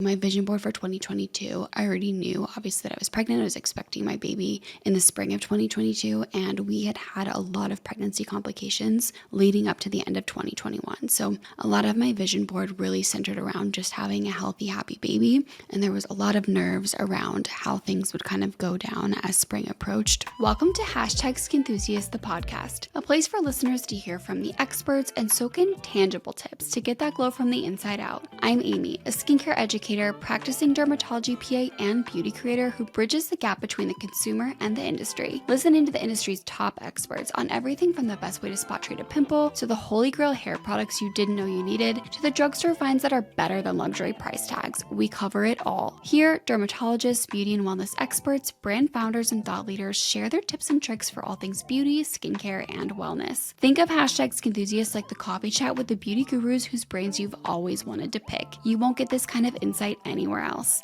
My vision board for 2022, I already knew obviously that I was pregnant. I was expecting my baby in the spring of 2022, and we had a lot of pregnancy complications leading up to the end of 2021. So a lot of my vision board really centered around just having a healthy, happy baby. And there was a lot of nerves around how things would kind of go down as spring approached. Welcome to #Skinthusiast, the podcast, a place for listeners to hear from the experts and soak in tangible tips to get that glow from the inside out. I'm Amy, a skincare educator, practicing dermatology PA, and beauty creator who bridges the gap between the consumer and the industry. Listen into the industry's top experts on everything from the best way to spot treat a pimple, to the holy grail hair products you didn't know you needed, to the drugstore finds that are better than luxury price tags. We cover it all. Here, dermatologists, beauty and wellness experts, brand founders, and thought leaders share their tips and tricks for all things beauty, skincare, and wellness. Think of #Skinthusiast like the coffee chat with the beauty gurus whose brains you've always wanted to pick. You won't get this kind of insight anywhere else.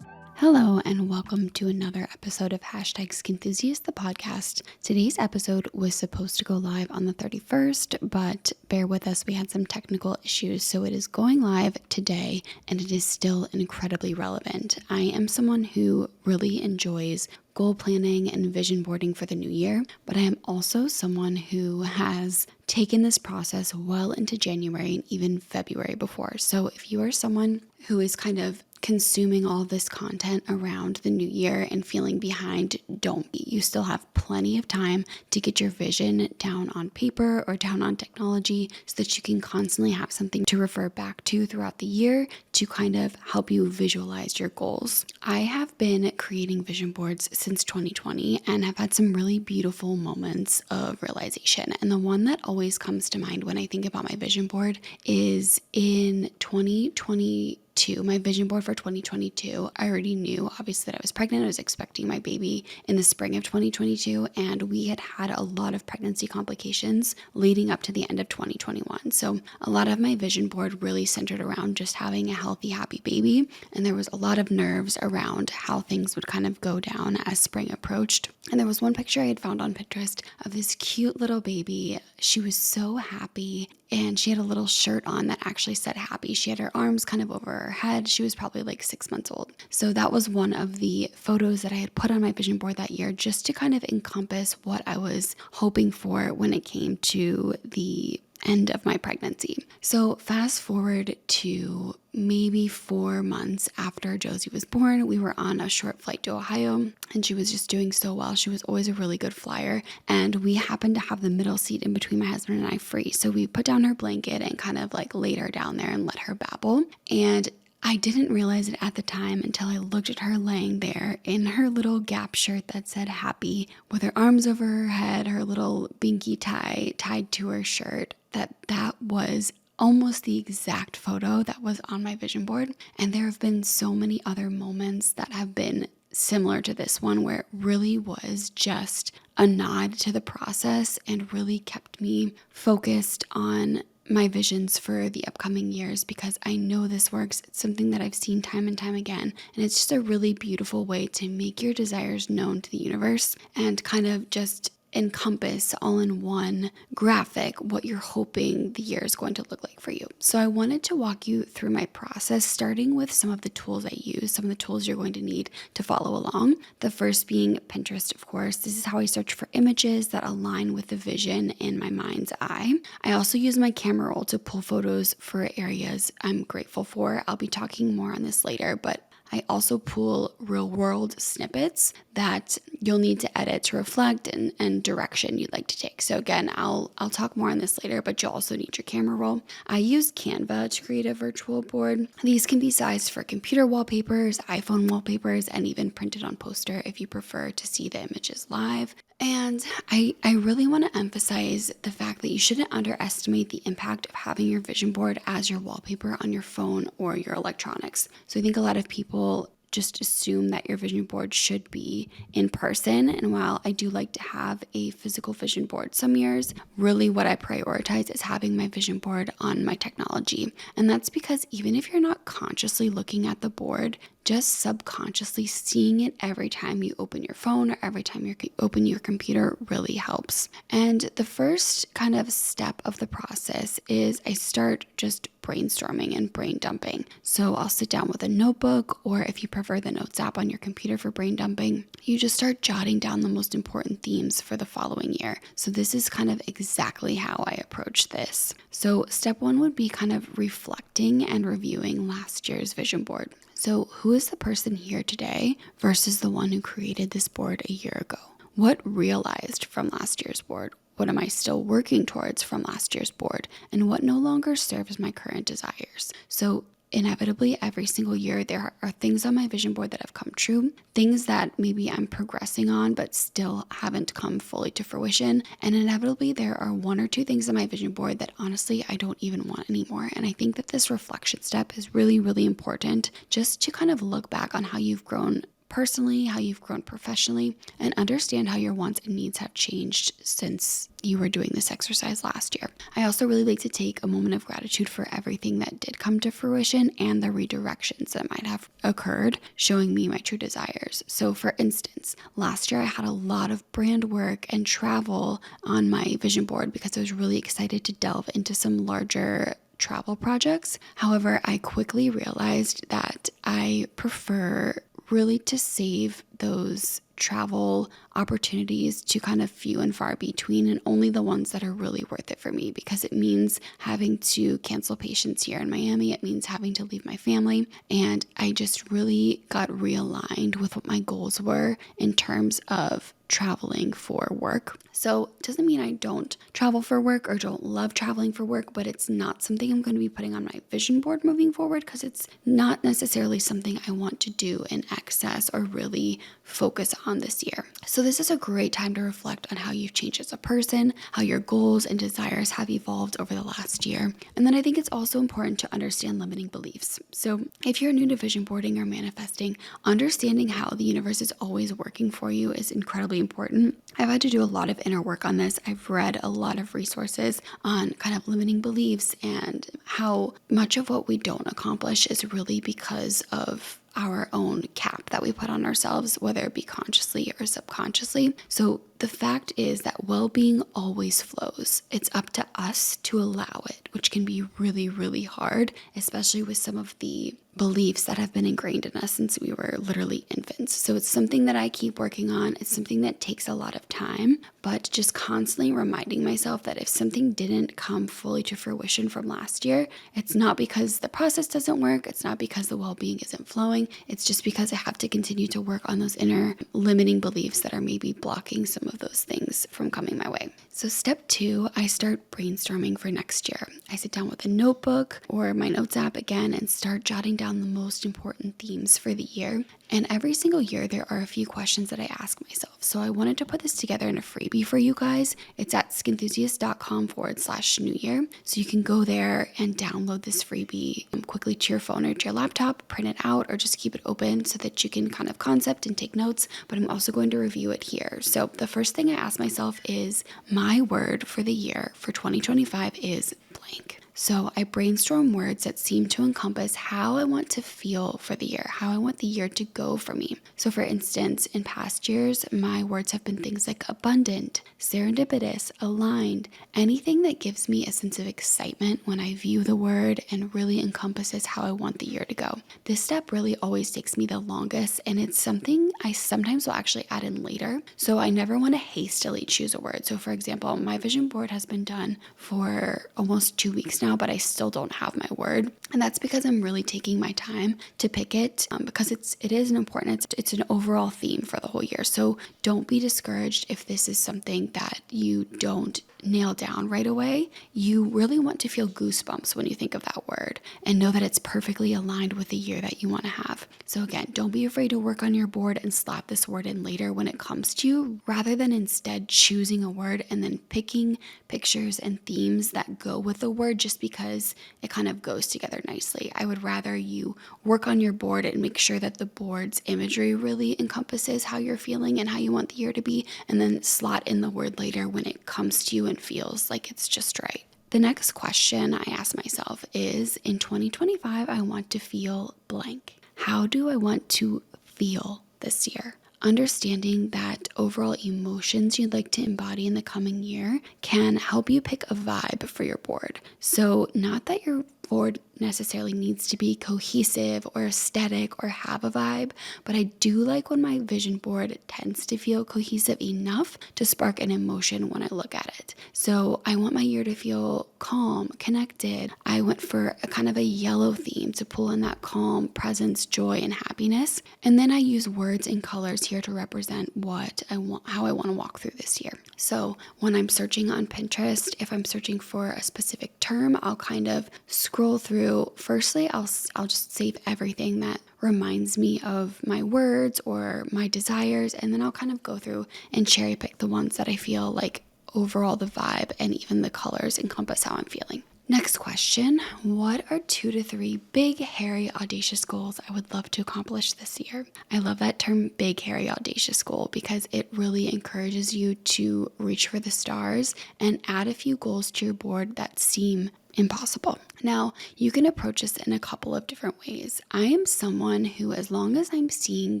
Hello and welcome to another episode of #Skinthusiast, the podcast. Today's episode was supposed to go live on the 31st, but bear with us, we had some technical issues, so it is going live today and it is still incredibly relevant. I am someone who really enjoys goal planning and vision boarding for the new year, but I am also someone who has taken this process well into January and even February before. So if you are someone who is kind of consuming all this content around the new year and feeling behind, don't be. You still have plenty of time to get your vision down on paper or down on technology so that you can constantly have something to refer back to throughout the year to kind of help you visualize your goals. I have been creating vision boards since 2020 and have had some really beautiful moments of realization. And the one that always comes to mind when I think about my vision board is in 2020. My vision board for 2022, I already knew obviously that I was pregnant. I was expecting my baby in the spring of 2022, and we had a lot of pregnancy complications leading up to the end of 2021. So a lot of my vision board really centered around just having a healthy, happy baby, and there was a lot of nerves around how things would kind of go down as spring approached. And there was one picture I had found on Pinterest of this cute little baby. She was so happy, and she had a little shirt on that actually said happy. She had her arms kind of over her head. She was probably like 6 months old. So that was one of the photos that I had put on my vision board that year just to kind of encompass what I was hoping for when it came to the end of my pregnancy. So fast forward to maybe 4 months after Josie was born, we were on a short flight to Ohio and she was just doing so well. She was always a really good flyer, and we happened to have the middle seat in between my husband and I free. So we put down her blanket and kind of like laid her down there and let her babble. And I didn't realize it at the time until I looked at her laying there in her little Gap shirt that said happy, with her arms over her head, her little binky tie tied to her shirt, that was almost the exact photo that was on my vision board. And there have been so many other moments that have been similar to this one where it really was just a nod to the process and really kept me focused on my visions for the upcoming years, because I know this works. It's something that I've seen time and time again, and it's just a really beautiful way to make your desires known to the universe and kind of just encompass all in one graphic what you're hoping the year is going to look like for you. So I wanted to walk you through my process, starting with some of the tools I use, some of the tools you're going to need to follow along. The first being Pinterest, of course. This is how I search for images that align with the vision in my mind's eye. I also use my camera roll to pull photos for areas I'm grateful for. I'll be talking more on this later, but I also pull real world snippets that you'll need to edit to reflect and direction you'd like to take. So again, I'll talk more on this later, but you'll also need your camera roll. I use Canva to create a virtual board. These can be sized for computer wallpapers, iPhone wallpapers, and even printed on poster if you prefer to see the images live. And I really want to emphasize the fact that you shouldn't underestimate the impact of having your vision board as your wallpaper on your phone or your electronics. So I think a lot of people just assume that your vision board should be in person. And while I do like to have a physical vision board some years, really what I prioritize is having my vision board on my technology. And that's because even if you're not consciously looking at the board, just subconsciously seeing it every time you open your phone or every time you open your computer really helps. And the first kind of step of the process is I start just brainstorming and brain dumping. So I'll sit down with a notebook, or if you prefer the Notes app on your computer for brain dumping, you just start jotting down the most important themes for the following year. So this is kind of exactly how I approach this. So step one would be kind of reflecting and reviewing last year's vision board. So who is the person here today versus the one who created this board a year ago? What realized from last year's board? What am I still working towards from last year's board? And what no longer serves my current desires? So inevitably, every single year, there are things on my vision board that have come true, things that maybe I'm progressing on but still haven't come fully to fruition. And inevitably, there are one or two things on my vision board that honestly I don't even want anymore. And I think that this reflection step is really, really important, just to kind of look back on how you've grown personally, how you've grown professionally, and understand how your wants and needs have changed since you were doing this exercise last year. I also really like to take a moment of gratitude for everything that did come to fruition and the redirections that might have occurred, showing me my true desires. So for instance, last year I had a lot of brand work and travel on my vision board because I was really excited to delve into some larger travel projects. However, I quickly realized that I prefer really to save those travel opportunities to kind of few and far between, and only the ones that are really worth it for me, because it means having to cancel patients here in Miami. It means having to leave my family. And I just really got realigned with what my goals were in terms of traveling for work. So it doesn't mean I don't travel for work or don't love traveling for work, but it's not something I'm going to be putting on my vision board moving forward, because it's not necessarily something I want to do in excess or really focus on this year. So this is a great time to reflect on how you've changed as a person, how your goals and desires have evolved over the last year. And then I think it's also important to understand limiting beliefs. So if you're new to vision boarding or manifesting, understanding how the universe is always working for you is incredibly important. I've had to do a lot of inner work on this. I've read a lot of resources on kind of limiting beliefs and how much of what we don't accomplish is really because of our own cap that we put on ourselves, whether it be consciously or subconsciously. So the fact is that well-being always flows. It's up to us to allow it, which can be really, really hard, especially with some of the beliefs that have been ingrained in us since we were literally infants. So it's something that I keep working on. It's something that takes a lot of time, but just constantly reminding myself that if something didn't come fully to fruition from last year, it's not because the process doesn't work. It's not because the well-being isn't flowing. It's just because I have to continue to work on those inner limiting beliefs that are maybe blocking some of those things from coming my way. So step 2, I start brainstorming for next year. I sit down with a notebook or my Notes app again and start jotting down the most important themes for the year. And every single year, there are a few questions that I ask myself. So I wanted to put this together in a freebie for you guys. It's at skinthusiast.com/new year. So you can go there and download this freebie quickly to your phone or to your laptop, print it out, or just keep it open so that you can kind of concept and take notes. But I'm also going to review it here. So the first thing I ask myself is, my word for the year for 2025 is blank. So I brainstorm words that seem to encompass how I want to feel for the year, how I want the year to go for me. So for instance, in past years, my words have been things like abundant, serendipitous, aligned, anything that gives me a sense of excitement when I view the word and really encompasses how I want the year to go. This step really always takes me the longest, and it's something I sometimes will actually add in later. So I never want to hastily choose a word. So for example, my vision board has been done for almost 2 weeks now, but I still don't have my word. And that's because I'm really taking my time to pick it, because it is an important, it's an overall theme for the whole year. So don't be discouraged if this is something that you don't nail down right away, you really want to feel goosebumps when you think of that word and know that it's perfectly aligned with the year that you want to have. So again, don't be afraid to work on your board and slap this word in later when it comes to you, rather than instead choosing a word and then picking pictures and themes that go with the word just because it kind of goes together nicely. I would rather you work on your board and make sure that the board's imagery really encompasses how you're feeling and how you want the year to be, and then slot in the word later when it comes to you and feels like it's just right. The next question I ask myself is, in 2025, I want to feel blank. How do I want to feel this year? Understanding that overall emotions you'd like to embody in the coming year can help you pick a vibe for your board. So not that your board necessarily needs to be cohesive or aesthetic or have a vibe, but I do like when my vision board tends to feel cohesive enough to spark an emotion when I look at it. So I want my year to feel calm, connected. I went for a kind of a yellow theme to pull in that calm presence, joy, and happiness. And then I use words and colors here to represent what I want, how I want to walk through this year. So when I'm searching on Pinterest, if I'm searching for a specific term, I'll kind of scroll through. Firstly, I'll just save everything that reminds me of my words or my desires, and then I'll kind of go through and cherry pick the ones that I feel like overall the vibe and even the colors encompass how I'm feeling. Next question, what are 2 to 3 big, hairy, audacious goals I would love to accomplish this year? I love that term, big, hairy, audacious goal, because it really encourages you to reach for the stars and add a few goals to your board that seem impossible. Now, you can approach this in a couple of different ways. I am someone who, as long as I'm seeing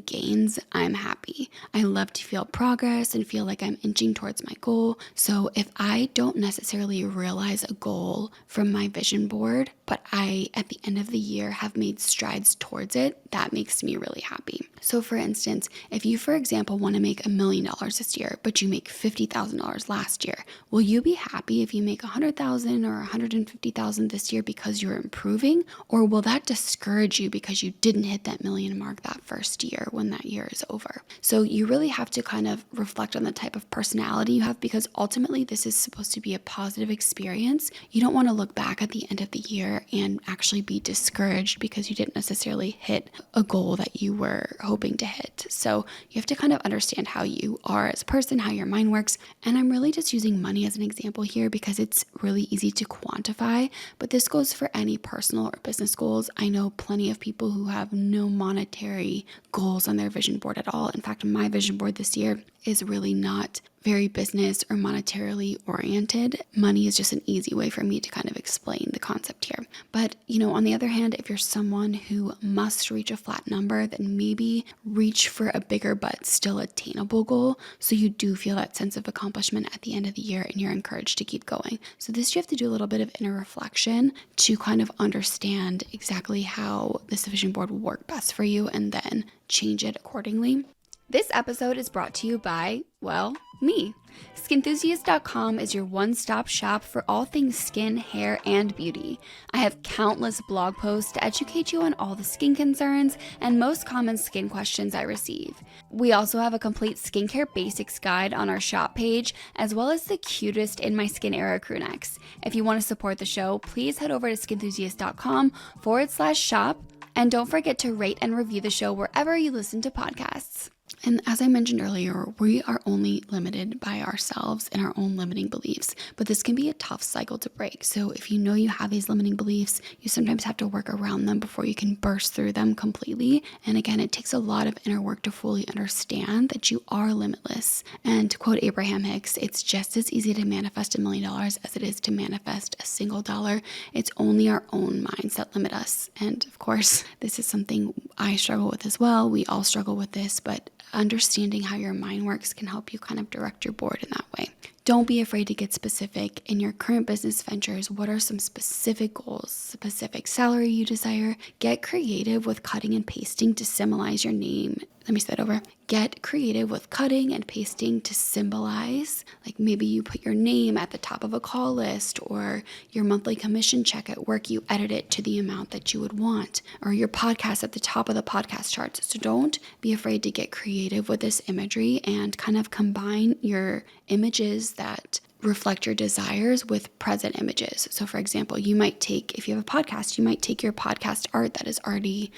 gains, I'm happy. I love to feel progress and feel like I'm inching towards my goal. So if I don't necessarily realize a goal from my vision board, but I, at the end of the year, have made strides towards it, that makes me really happy. So for instance, if you, for example, want to make $1 million this year, but you make $50,000 last year, will you be happy if you make $100,000 or $150,000 this year because you're improving? Or will that discourage you because you didn't hit that million mark that first year when that year is over? So you really have to kind of reflect on the type of personality you have, because ultimately this is supposed to be a positive experience. You don't want to look back at the end of the year and actually be discouraged because you didn't necessarily hit a goal that you were hoping to hit. So you have to kind of understand how you are as a person, how your mind works. And I'm really just using money as an example here because it's really easy to quantify, but this goes for any personal or business goals. I know plenty of people who have no monetary goals on their vision board at all. In fact, my vision board this year is really not very business or monetarily oriented. Money is just an easy way for me to kind of explain the concept here. But, on the other hand, if you're someone who must reach a flat number, then maybe reach for a bigger but still attainable goal, so you do feel that sense of accomplishment at the end of the year and you're encouraged to keep going. So this, you have to do a little bit of inner reflection to kind of understand exactly how this vision board will work best for you and then change it accordingly. This episode is brought to you by, well, me. Skinthusiast.com is your one-stop shop for all things skin, hair, and beauty. I have countless blog posts to educate you on all the skin concerns and most common skin questions I receive. We also have a complete skincare basics guide on our shop page, as well as the cutest In My Skin era crew necks. If you want to support the show, please head over to skinthusiast.com/shop, and don't forget to rate and review the show wherever you listen to podcasts. And as I mentioned earlier, we are only limited by ourselves and our own limiting beliefs, but this can be a tough cycle to break. So if you know you have these limiting beliefs, you sometimes have to work around them before you can burst through them completely. And again, it takes a lot of inner work to fully understand that you are limitless. And to quote Abraham Hicks, it's just as easy to manifest $1 million as it is to manifest a single dollar. It's only our own minds that limit us. And of course, this is something I struggle with as well. We all struggle with this, but understanding how your mind works can help you kind of direct your board in that way. Don't be afraid to get specific in your current business ventures. What are some specific goals, specific salary you desire? Get creative with cutting and pasting to symbolize your name. Let me say that over. Get creative with cutting and pasting to symbolize, like maybe you put your name at the top of a call list, or your monthly commission check at work, you edit it to the amount that you would want, or your podcast at the top of the podcast charts. So don't be afraid to get creative with this imagery and kind of combine your images that reflect your desires with present images. So for example, you might take, if you have a podcast, you might take your podcast art that is already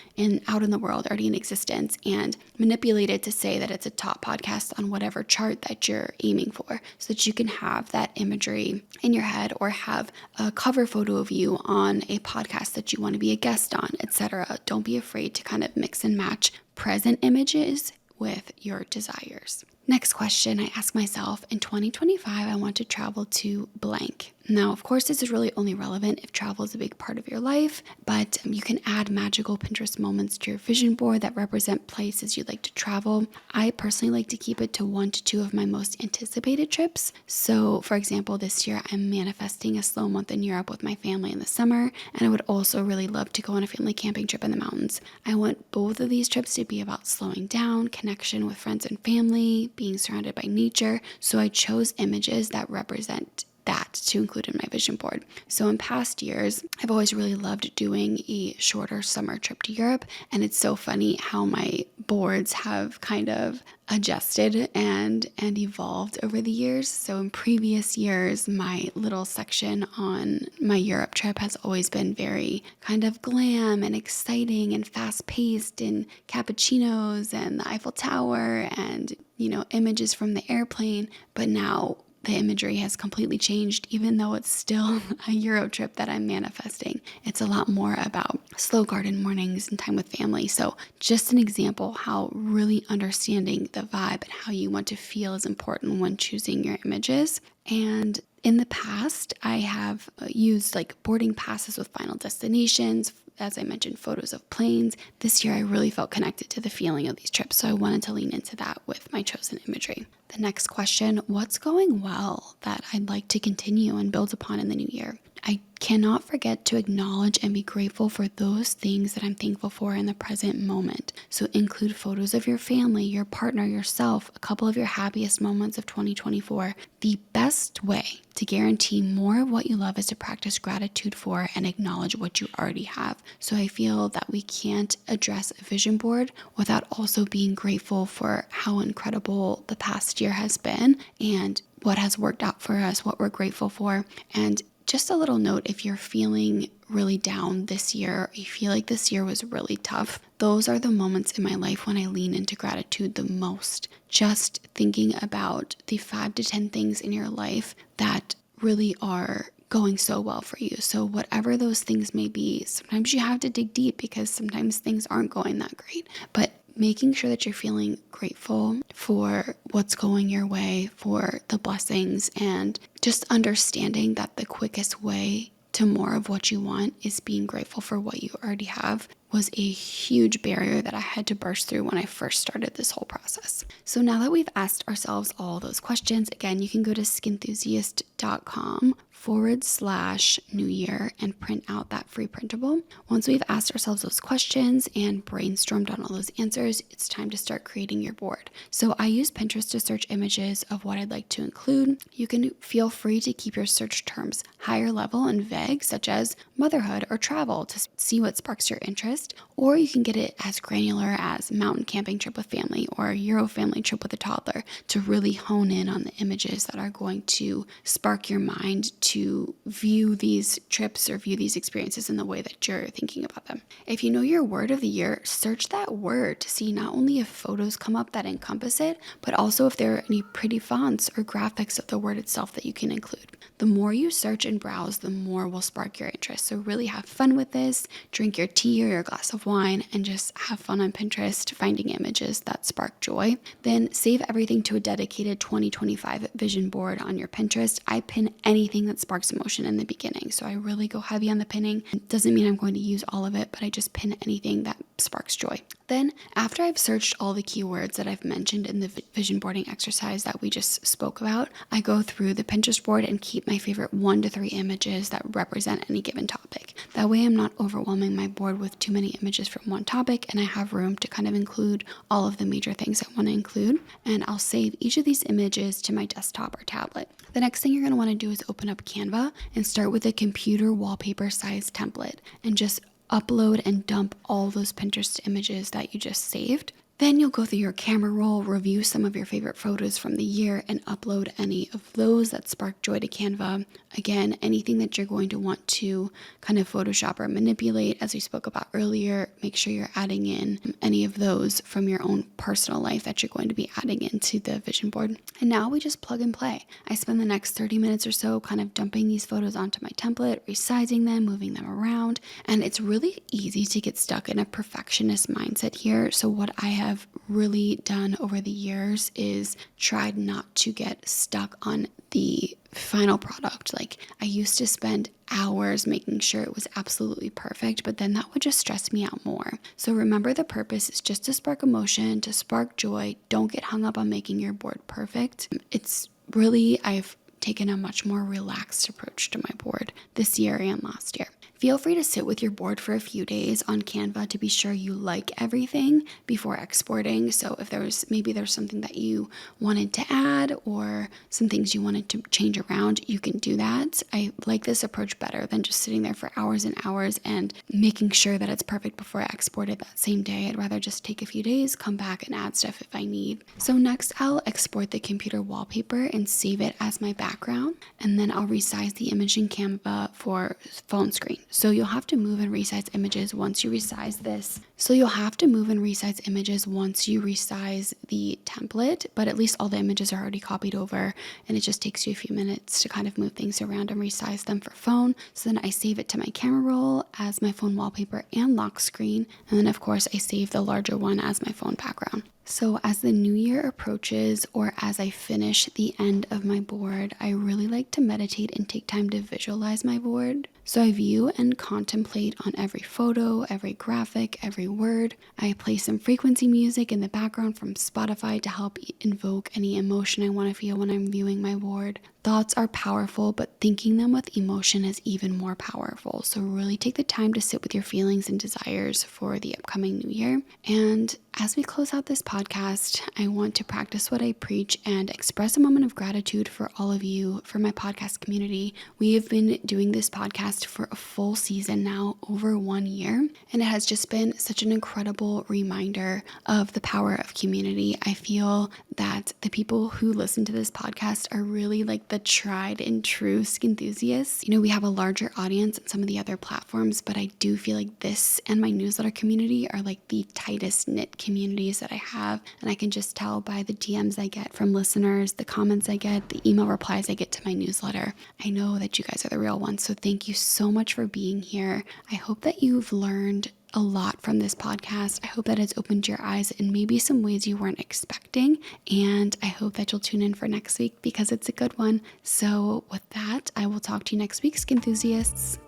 out in the world, already in existence, and manipulate it to say that it's a top podcast on whatever chart that you're aiming for, so that you can have that imagery in your head, or have a cover photo of you on a podcast that you want to be a guest on, etc. Don't be afraid to kind of mix and match present images with your desires. Next question I ask myself, in 2025, I want to travel to blank. Now, of course, this is really only relevant if travel is a big part of your life, but you can add magical Pinterest moments to your vision board that represent places you'd like to travel. I personally like to keep it to 1 to 2 of my most anticipated trips. So, for example, this year I'm manifesting a slow month in Europe with my family in the summer, and I would also really love to go on a family camping trip in the mountains. I want both of these trips to be about slowing down, connection with friends and family, being surrounded by nature. So I chose images that represent that to include in my vision board. So in past years, I've always really loved doing a shorter summer trip to Europe, and it's so funny how my boards have kind of adjusted and evolved over the years. So in previous years, my little section on my Europe trip has always been very kind of glam and exciting and fast-paced, and cappuccinos and the Eiffel Tower and, images from the airplane. But now the imagery has completely changed, even though it's still a Euro trip that I'm manifesting. It's a lot more about slow garden mornings and time with family. So just an example how really understanding the vibe and how you want to feel is important when choosing your images. And in the past, I have used like boarding passes with final destinations, as I mentioned, photos of planes. This year, I really felt connected to the feeling of these trips, so I wanted to lean into that with my chosen imagery. The next question, what's going well that I'd like to continue and build upon in the new year? I cannot forget to acknowledge and be grateful for those things that I'm thankful for in the present moment. So include photos of your family, your partner, yourself, a couple of your happiest moments of 2024. The best way to guarantee more of what you love is to practice gratitude for and acknowledge what you already have. So I feel that we can't address a vision board without also being grateful for how incredible the past year has been and what has worked out for us, what we're grateful for. And just a little note, if you're feeling really down this year, or you feel like this year was really tough, those are the moments in my life when I lean into gratitude the most. Just thinking about the 5 to 10 things in your life that really are going so well for you. So whatever those things may be, sometimes you have to dig deep because sometimes things aren't going that great. But making sure that you're feeling grateful for what's going your way, for the blessings, and just understanding that the quickest way to more of what you want is being grateful for what you already have was a huge barrier that I had to burst through when I first started this whole process. So now that we've asked ourselves all those questions, again, you can go to skinthusiast.com/New Year and print out that free printable. Once we've asked ourselves those questions and brainstormed on all those answers, it's time to start creating your board. So I use Pinterest to search images of what I'd like to include. You can feel free to keep your search terms higher level and vague, such as motherhood or travel, to see what sparks your interest. Or you can get it as granular as mountain camping trip with family or Euro family trip with a toddler, to really hone in on the images that are going to spark your mind to view these trips or view these experiences in the way that you're thinking about them. If you know your word of the year, search that word to see not only if photos come up that encompass it, but also if there are any pretty fonts or graphics of the word itself that you can include. The more you search and browse, the more will spark your interest. So really have fun with this, drink your tea or your glass of wine, and just have fun on Pinterest finding images that spark joy. Then save everything to a dedicated 2025 vision board on your Pinterest. I pin anything that sparks emotion in the beginning, so I really go heavy on the pinning. It doesn't mean I'm going to use all of it, but I just pin anything that sparks joy. Then, after I've searched all the keywords that I've mentioned in the vision boarding exercise that we just spoke about, I go through the Pinterest board and keep my favorite 1 to 3 images that represent any given topic. That way I'm not overwhelming my board with too many images from one topic, and I have room to kind of include all of the major things I want to include. And I'll save each of these images to my desktop or tablet. The next thing you're going to want to do is open up Canva and start with a computer wallpaper size template and just upload and dump all those Pinterest images that you just saved. Then you'll go through your camera roll, review some of your favorite photos from the year, and upload any of those that spark joy to Canva. Again, anything that you're going to want to kind of Photoshop or manipulate, as we spoke about earlier, make sure you're adding in any of those from your own personal life that you're going to be adding into the vision board. And now we just plug and play. I spend the next 30 minutes or so kind of dumping these photos onto my template, resizing them, moving them around, and it's really easy to get stuck in a perfectionist mindset here. So what I have really done over the years is tried not to get stuck on the final product. Like, I used to spend hours making sure it was absolutely perfect, but then that would just stress me out more. So remember, the purpose is just to spark emotion, to spark joy. Don't get hung up on making your board perfect. It's really, I've taken a much more relaxed approach to my board this year and last year. Feel free to sit with your board for a few days on Canva to be sure you like everything before exporting. So if there's something that you wanted to add or some things you wanted to change around, you can do that. I like this approach better than just sitting there for hours and hours and making sure that it's perfect before I export it that same day. I'd rather just take a few days, come back and add stuff if I need. So next I'll export the computer wallpaper and save it as my background. And then I'll resize the image in Canva for phone screen. So you'll have to move and resize images once you resize this. The template, but at least all the images are already copied over, and it just takes you a few minutes to kind of move things around and resize them for phone. So then I save it to my camera roll as my phone wallpaper and lock screen. And then of course I save the larger one as my phone background. So as the new year approaches, or as I finish the end of my board, I really like to meditate and take time to visualize my board. So I view and contemplate on every photo, every graphic, every word. I play some frequency music in the background from Spotify to help invoke any emotion I want to feel when I'm viewing my board. Thoughts are powerful, but thinking them with emotion is even more powerful. So really take the time to sit with your feelings and desires for the upcoming new year. And as we close out this podcast, I want to practice what I preach and express a moment of gratitude for all of you, for my podcast community. We have been doing this podcast for a full season now, over 1 year, and it has just been such an incredible reminder of the power of community. I feel that the people who listen to this podcast are really like the tried and true skin enthusiasts. You know, we have a larger audience on some of the other platforms, but I do feel like this and my newsletter community are like the tightest knit communities that I have. And I can just tell by the DMs I get from listeners, the comments I get, the email replies I get to my newsletter. I know that you guys are the real ones. So thank you so much for being here. I hope that you've learned a lot from this podcast. I hope that it's opened your eyes in maybe some ways you weren't expecting. And I hope that you'll tune in for next week because it's a good one. So with that, I will talk to you next week, skin enthusiasts.